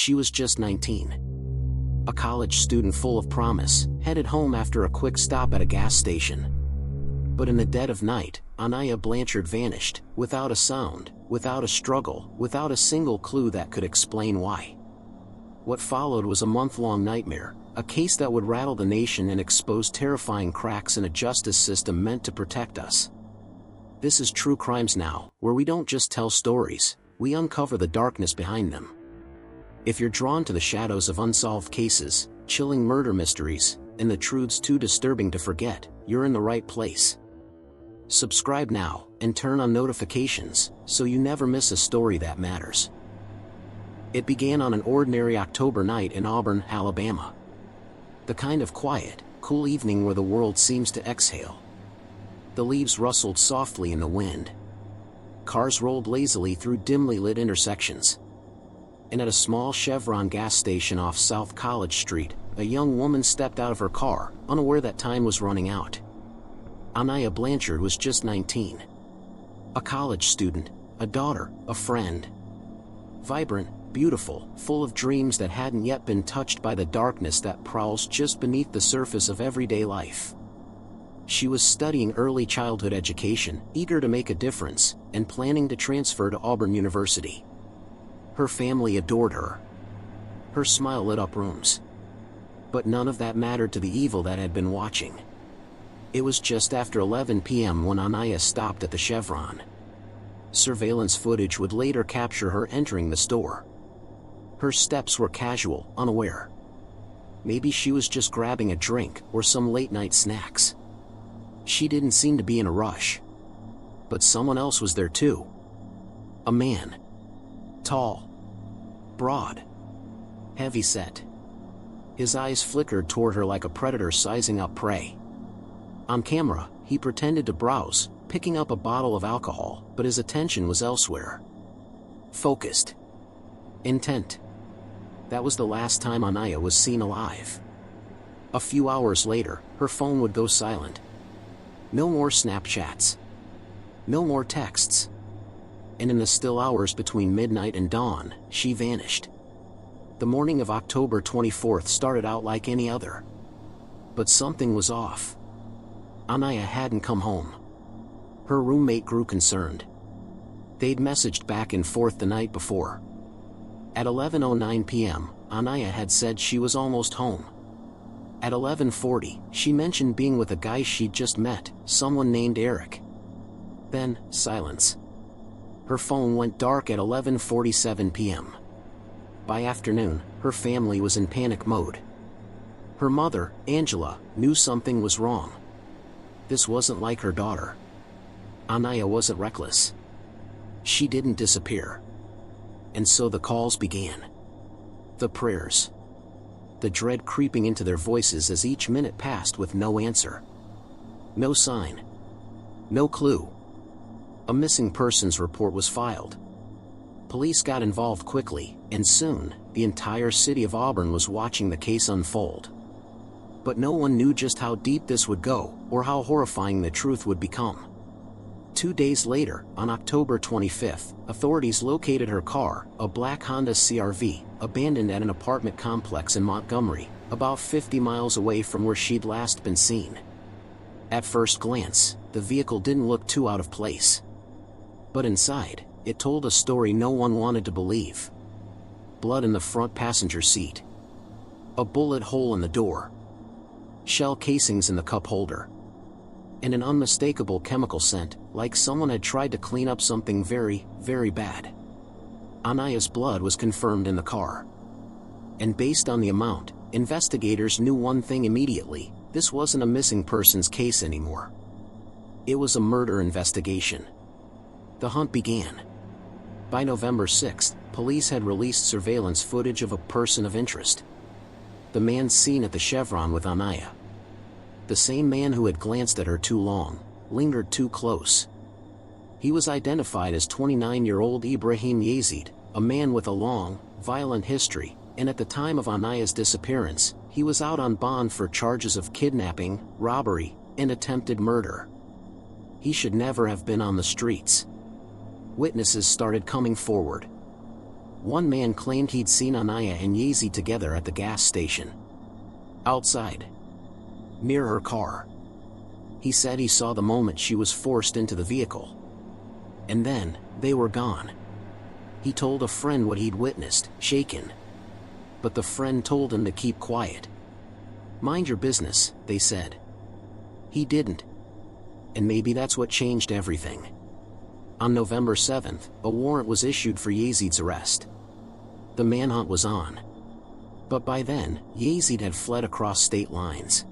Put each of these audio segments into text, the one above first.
She was just 19. A college student full of promise, headed home after a quick stop at a gas station. But in the dead of night, Aniah Blanchard vanished, without a sound, without a struggle, without a single clue that could explain why. What followed was a month-long nightmare, a case that would rattle the nation and expose terrifying cracks in a justice system meant to protect us. This is True Crimes Now, where we don't just tell stories, we uncover the darkness behind them. If you're drawn to the shadows of unsolved cases, chilling murder mysteries, and the truths too disturbing to forget, you're in the right place. Subscribe now, and turn on notifications, so you never miss a story that matters. It began on an ordinary October night in Auburn, Alabama. The kind of quiet, cool evening where the world seems to exhale. The leaves rustled softly in the wind. Cars rolled lazily through dimly lit intersections. And at a small Chevron gas station off South College Street, a young woman stepped out of her car, unaware that time was running out. Aniah Blanchard was just 19. A college student, a daughter, a friend. Vibrant, beautiful, full of dreams that hadn't yet been touched by the darkness that prowls just beneath the surface of everyday life. She was studying early childhood education, eager to make a difference, and planning to transfer to Auburn University. Her family adored her. Her smile lit up rooms. But none of that mattered to the evil that had been watching. It was just after 11 p.m. when Aniah stopped at the Chevron. Surveillance footage would later capture her entering the store. Her steps were casual, unaware. Maybe she was just grabbing a drink or some late-night snacks. She didn't seem to be in a rush. But someone else was there too. A man. Tall. Broad. Heavy-set. His eyes flickered toward her like a predator sizing up prey. On camera, he pretended to browse, picking up a bottle of alcohol, but his attention was elsewhere. Focused. Intent. That was the last time Aniah was seen alive. A few hours later, her phone would go silent. No more Snapchats. No more texts. And in the still hours between midnight and dawn, she vanished. The morning of October 24th started out like any other. But something was off. Aniah hadn't come home. Her roommate grew concerned. They'd messaged back and forth the night before. At 11:09 p.m., Aniah had said she was almost home. At 11:40, she mentioned being with a guy she'd just met, someone named Eric. Then, silence. Her phone went dark at 11:47 p.m. By afternoon, her family was in panic mode. Her mother, Angela, knew something was wrong. This wasn't like her daughter. Aniah wasn't reckless. She didn't disappear. And so the calls began. The prayers. The dread creeping into their voices as each minute passed with no answer. No sign. No clue. A missing persons report was filed. Police got involved quickly, and soon, the entire city of Auburn was watching the case unfold. But no one knew just how deep this would go, or how horrifying the truth would become. 2 days later, on October 25th, authorities located her car, a black Honda CR-V, abandoned at an apartment complex in Montgomery, about 50 miles away from where she'd last been seen. At first glance, the vehicle didn't look too out of place. But inside, it told a story no one wanted to believe. Blood in the front passenger seat. A bullet hole in the door. Shell casings in the cup holder. And an unmistakable chemical scent, like someone had tried to clean up something very, very bad. Aniah's blood was confirmed in the car. And based on the amount, investigators knew one thing immediately: this wasn't a missing persons case anymore. It was a murder investigation. The hunt began. By November 6th, police had released surveillance footage of a person of interest. The man seen at the Chevron with Aniah. The same man who had glanced at her too long, lingered too close. He was identified as 29-year-old Ibrahim Yazid, a man with a long, violent history, and at the time of Aniah's disappearance, he was out on bond for charges of kidnapping, robbery, and attempted murder. He should never have been on the streets. Witnesses started coming forward. One man claimed he'd seen Aniah and Yazid together at the gas station. Outside. Near her car. He said he saw the moment she was forced into the vehicle. And then, they were gone. He told a friend what he'd witnessed, shaken. But the friend told him to keep quiet. Mind your business, they said. He didn't. And maybe that's what changed everything. On November 7th, a warrant was issued for Yazid's arrest. The manhunt was on. But by then, Yazid had fled across state lines.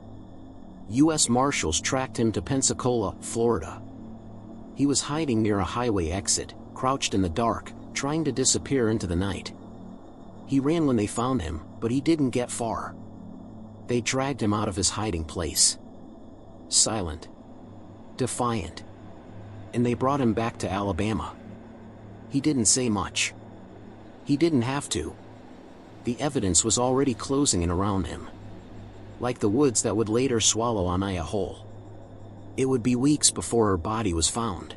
U.S. Marshals tracked him to Pensacola, Florida. He was hiding near a highway exit, crouched in the dark, trying to disappear into the night. He ran when they found him, but he didn't get far. They dragged him out of his hiding place. Silent. Defiant. And they brought him back to Alabama. He didn't say much. He didn't have to. The evidence was already closing in around him. Like the woods that would later swallow Aniah whole. It would be weeks before her body was found.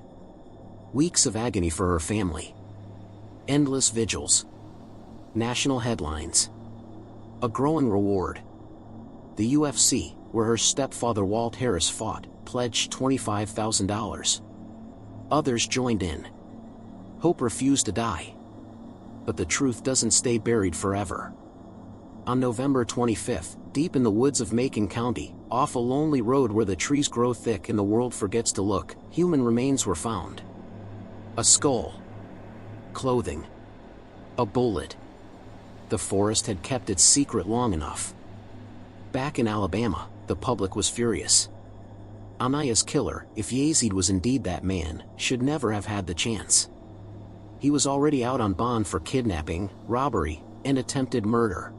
Weeks of agony for her family. Endless vigils. National headlines. A growing reward. The UFC, where her stepfather Walt Harris fought, pledged $25,000. Others joined in. Hope refused to die. But the truth doesn't stay buried forever. On November 25th, deep in the woods of Macon County, off a lonely road where the trees grow thick and the world forgets to look, human remains were found. A skull. Clothing. A bullet. The forest had kept its secret long enough. Back in Alabama, the public was furious. Aniah's killer, if Yazid was indeed that man, should never have had the chance. He was already out on bond for kidnapping, robbery, and attempted murder.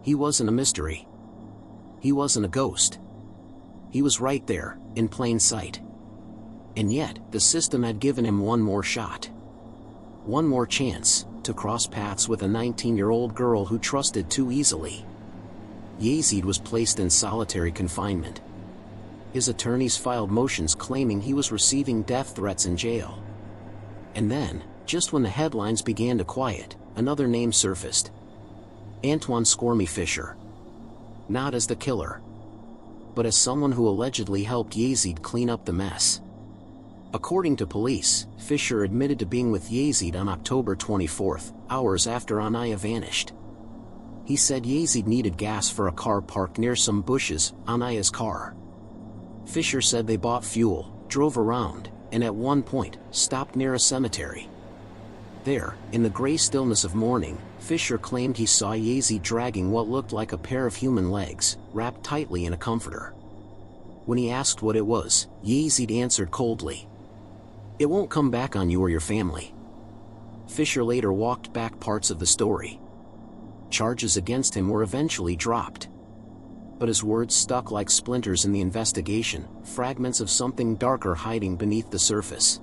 He wasn't a mystery. He wasn't a ghost. He was right there, in plain sight. And yet, the system had given him one more shot. One more chance, to cross paths with a 19-year-old girl who trusted too easily. Yazid was placed in solitary confinement. His attorneys filed motions claiming he was receiving death threats in jail. And then, just when the headlines began to quiet, another name surfaced. Antoine Squirmy Fisher. Not as the killer, but as someone who allegedly helped Yazid clean up the mess. According to police, Fisher admitted to being with Yazid on October 24th, hours after Aniah vanished. He said Yazid needed gas for a car parked near some bushes, Aniah's car. Fisher said they bought fuel, drove around, and at one point, stopped near a cemetery. There, in the gray stillness of morning, Fisher claimed he saw Yazid dragging what looked like a pair of human legs, wrapped tightly in a comforter. When he asked what it was, Yazid answered coldly, "It won't come back on you or your family." Fisher later walked back parts of the story. Charges against him were eventually dropped. But his words stuck like splinters in the investigation, fragments of something darker hiding beneath the surface.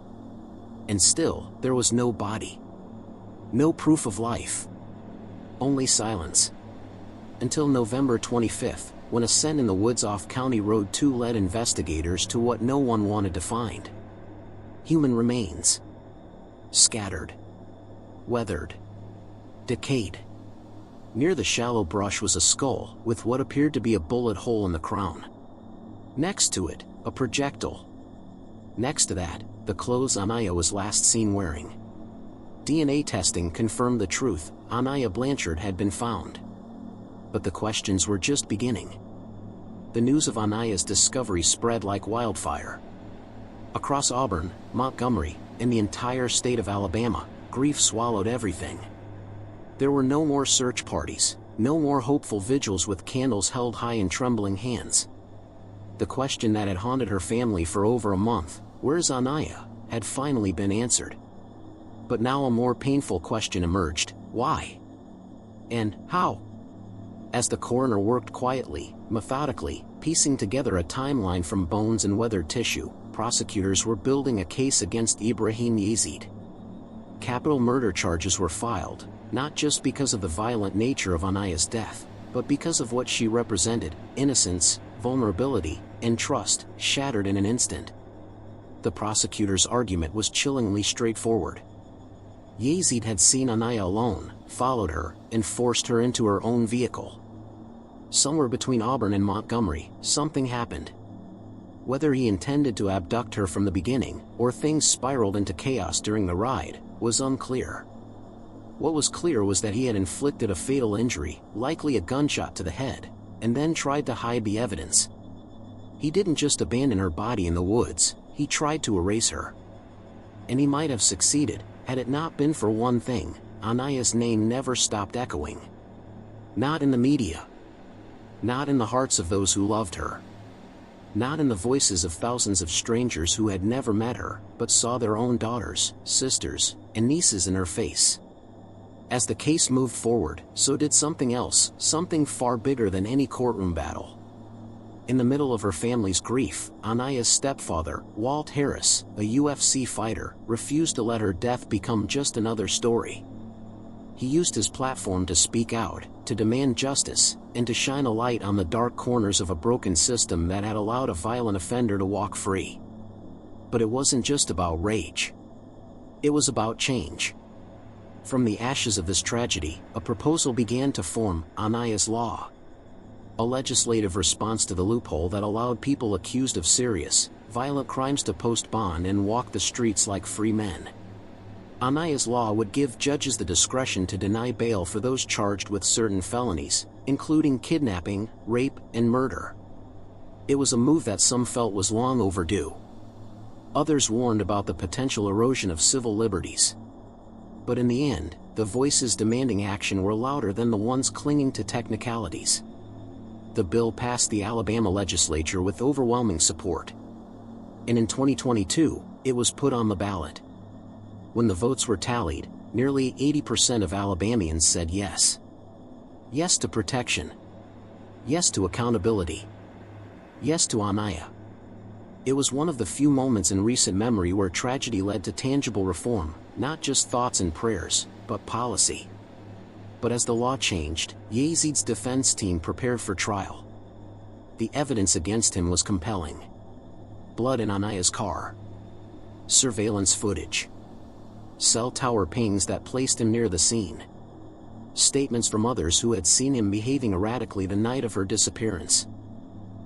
And still, there was no body. No proof of life. Only silence. Until November 25th, when a scent in the woods off County Road 2 led investigators to what no one wanted to find. Human remains. Scattered. Weathered. Decayed. Near the shallow brush was a skull, with what appeared to be a bullet hole in the crown. Next to it, a projectile. Next to that, the clothes Aniah was last seen wearing. DNA testing confirmed the truth, Aniah Blanchard had been found. But the questions were just beginning. The news of Aniah's discovery spread like wildfire. Across Auburn, Montgomery, and the entire state of Alabama, grief swallowed everything. There were no more search parties, no more hopeful vigils with candles held high in trembling hands. The question that had haunted her family for over a month, "Where's Aniah?" had finally been answered. But now a more painful question emerged: why? And how? As the coroner worked quietly, methodically, piecing together a timeline from bones and weathered tissue, prosecutors were building a case against Ibrahim Yazid. Capital murder charges were filed, not just because of the violent nature of Aniah's death, but because of what she represented: innocence, vulnerability, and trust, shattered in an instant. The prosecutor's argument was chillingly straightforward. Yazid had seen Aniah alone, followed her, and forced her into her own vehicle. Somewhere between Auburn and Montgomery, something happened. Whether he intended to abduct her from the beginning, or things spiraled into chaos during the ride, was unclear. What was clear was that he had inflicted a fatal injury, likely a gunshot to the head, and then tried to hide the evidence. He didn't just abandon her body in the woods, he tried to erase her. And he might have succeeded, had it not been for one thing: Aniah's name never stopped echoing. Not in the media. Not in the hearts of those who loved her. Not in the voices of thousands of strangers who had never met her, but saw their own daughters, sisters, and nieces in her face. As the case moved forward, so did something else, something far bigger than any courtroom battle. In the middle of her family's grief, Aniah's stepfather, Walt Harris, a UFC fighter, refused to let her death become just another story. He used his platform to speak out, to demand justice, and to shine a light on the dark corners of a broken system that had allowed a violent offender to walk free. But it wasn't just about rage. It was about change. From the ashes of this tragedy, a proposal began to form: Aniah's Law. A legislative response to the loophole that allowed people accused of serious, violent crimes to post bond and walk the streets like free men. Aniah's Law would give judges the discretion to deny bail for those charged with certain felonies, including kidnapping, rape, and murder. It was a move that some felt was long overdue. Others warned about the potential erosion of civil liberties. But in the end, the voices demanding action were louder than the ones clinging to technicalities. The bill passed the Alabama legislature with overwhelming support. And in 2022, it was put on the ballot. When the votes were tallied, nearly 80% of Alabamians said yes. Yes to protection. Yes to accountability. Yes to Aniah. It was one of the few moments in recent memory where tragedy led to tangible reform, not just thoughts and prayers, but policy. But as the law changed, Yazid's defense team prepared for trial. The evidence against him was compelling. Blood in Aniah's car. Surveillance footage. Cell tower pings that placed him near the scene. Statements from others who had seen him behaving erratically the night of her disappearance.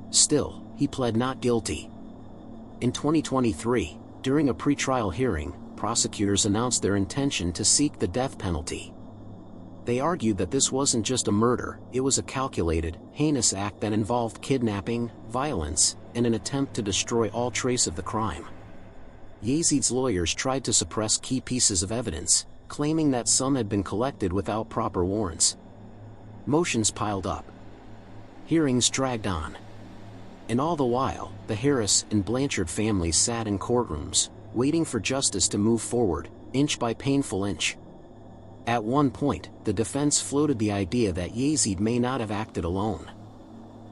Still, he pled not guilty. In 2023, during a pretrial hearing, prosecutors announced their intention to seek the death penalty. They argued that this wasn't just a murder, it was a calculated, heinous act that involved kidnapping, violence, and an attempt to destroy all trace of the crime. Yazid's lawyers tried to suppress key pieces of evidence, claiming that some had been collected without proper warrants. Motions piled up. Hearings dragged on. And all the while, the Harris and Blanchard families sat in courtrooms, waiting for justice to move forward, inch by painful inch. At one point, the defense floated the idea that Yazid may not have acted alone.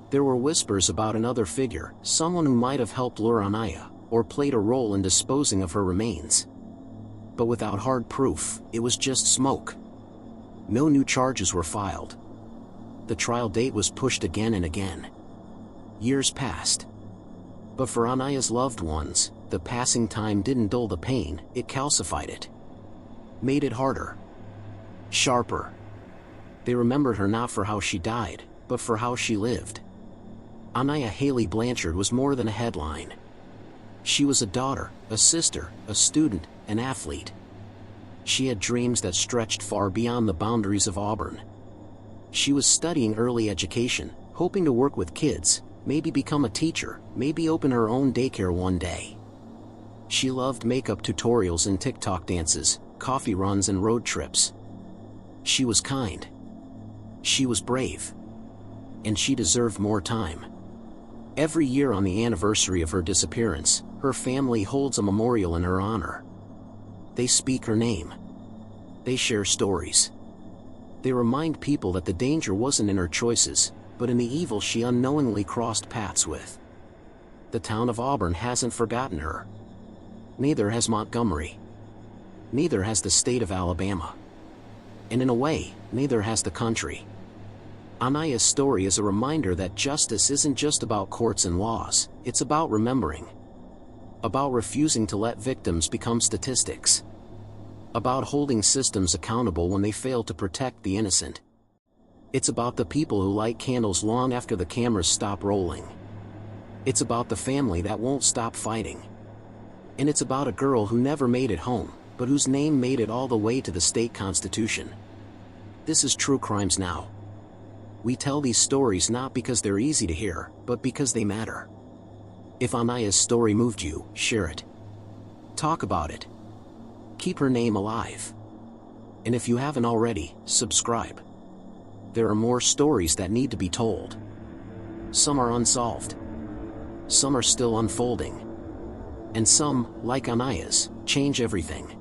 There were whispers about another figure, someone who might have helped lure Aniah, or played a role in disposing of her remains. But without hard proof, it was just smoke. No new charges were filed. The trial date was pushed again and again. Years passed. But for Aniah's loved ones, the passing time didn't dull the pain, it calcified it. Made it harder. Sharper. They remembered her not for how she died, but for how she lived. Aniah Haley Blanchard was more than a headline. She was a daughter, a sister, a student, an athlete. She had dreams that stretched far beyond the boundaries of Auburn. She was studying early education, hoping to work with kids, maybe become a teacher, maybe open her own daycare one day. She loved makeup tutorials and TikTok dances, coffee runs and road trips. She was kind. She was brave. And she deserved more time. Every year on the anniversary of her disappearance, her family holds a memorial in her honor. They speak her name. They share stories. They remind people that the danger wasn't in her choices, but in the evil she unknowingly crossed paths with. The town of Auburn hasn't forgotten her. Neither has Montgomery. Neither has the state of Alabama. And in a way, neither has the country. Aniah's story is a reminder that justice isn't just about courts and laws, it's about remembering. About refusing to let victims become statistics. about holding systems accountable when they fail to protect the innocent. It's about the people who light candles long after the cameras stop rolling. It's about the family that won't stop fighting. And it's about a girl who never made it home, but whose name made it all the way to the state constitution. This is True Crimes Now. We tell these stories not because they're easy to hear, but because they matter. If Aniah's story moved you, share it. Talk about it. Keep her name alive. And if you haven't already, subscribe. There are more stories that need to be told. Some are unsolved. Some are still unfolding. And some, like Aniah's, change everything.